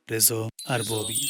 رضا اربابی.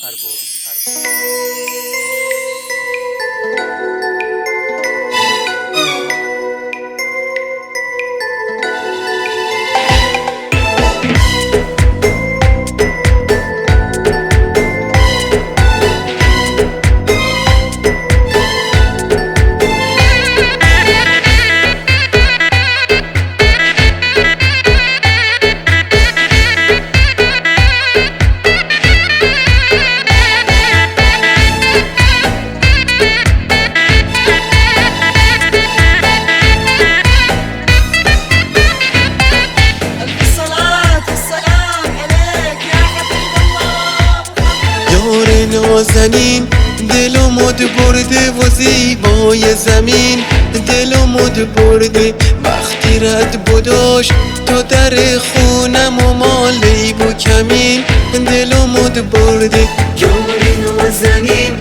یار نازنین دل و مد برده و زیبای زمین دل و مد برده وقتی رد بداش تا در خونم و مالی بو کمین دل و مد برده یار نازنین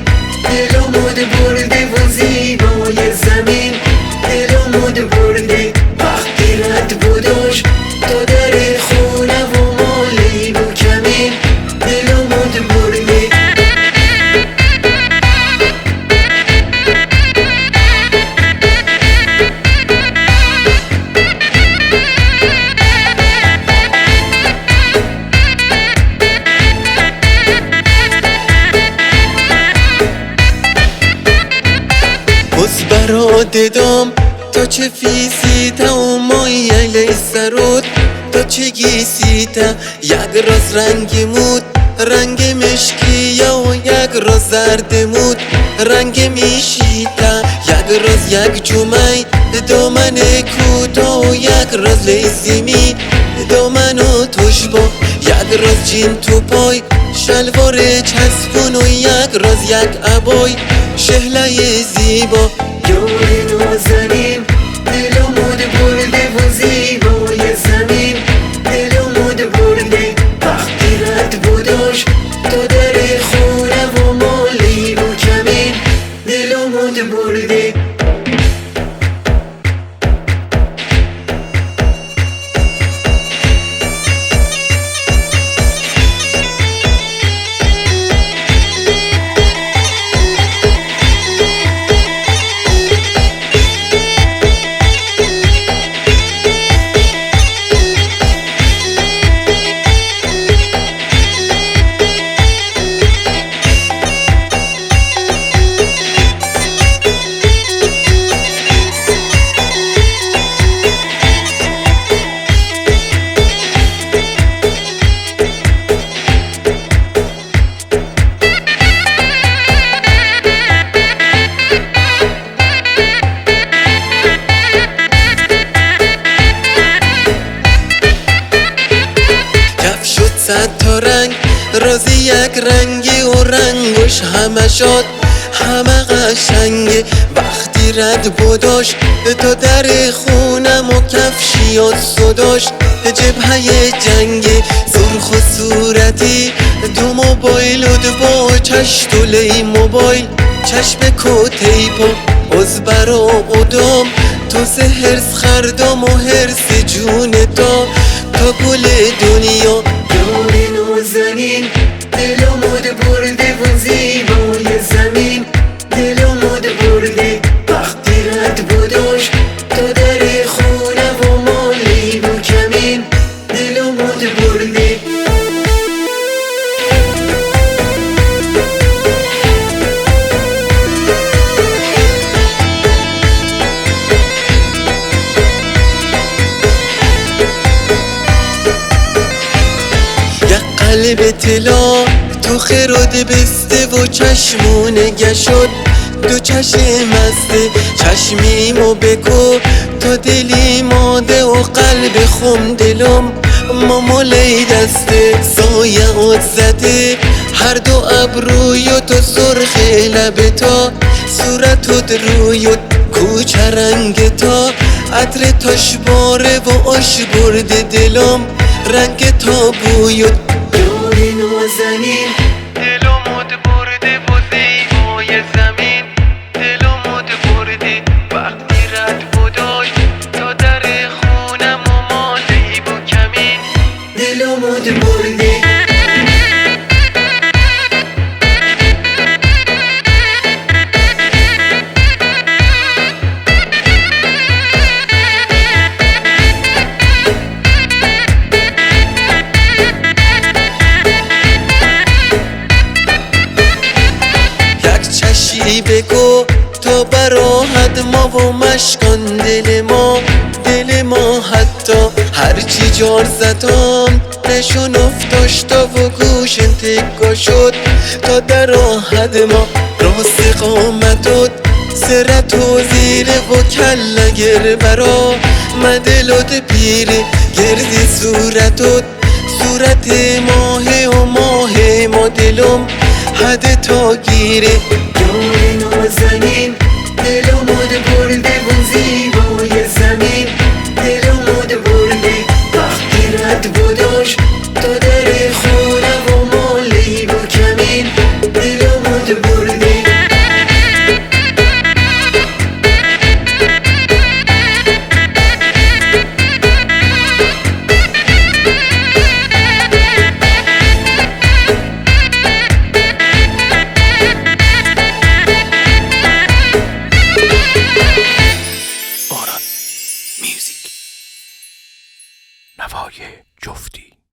دل و مد برده و زیبای زمین دل و مد برده وقتی رد بداش تا در خونم و مالی بو کمین دل و مد برده بس برا ددام تا چه فیسیتا و مایل سرود تا چه گیسیتا یک راز رنگ مود رنگ مشکیه و یک راز زرد مود رنگ میشیتا یک راز یک جمعی دامن کوتا و یک راز لیزیمی دامن و توش با یک راز جین تو پای شلوار چسبون و یک راز یک عبای شهله زیبا یار نازنین دل و مد برده و زیبای زمین دل و مد برده وقتی رد بداش تا در خونه و مالی و کمین دل و مد برده صد تا رنگ رازی یک رنگی و رنگش همه شاد همه قشنگه وقتی رد بداش تا در خونم و کفشیات صداش جبهه جنگه سرخ و صورتی دو موبایل و با چشتوله موبایل چشم کتی پا از برا قدام تو سه هرس خردام و هرس جون تا گل دنیا یار نازنین دل و مد برده و زیبای زمین دل و مد برده وقتی رد بداش تا در خونه و مالی و کمین دل و مد برده قلب طلا تو خرد بسته و چشمونه شد دو چشم مسته چشمیمو بکو تا دلی ماده و قلب خم دلم مامالی دسته سایه آت زده هر دو ابروی تو سرخ لب تا صورتت روی کوچه رنگ تا عطر تاش باره و آش برده دلم رنگ تا بویت یار نازنین دل و مد برده و زیبای زمین دل و مد برده وقتی رد بداش تا در خونم و مالی و کمین دل و مد برده جار زدم نشون افتاش تا و گوشن تکا شد تا در راحت ما راست قامتت سرت و زیره و کل گر برا مدلت پیره گردی صورتت صورت ماه و ماه ما دلم حد تا گیره یار نازنین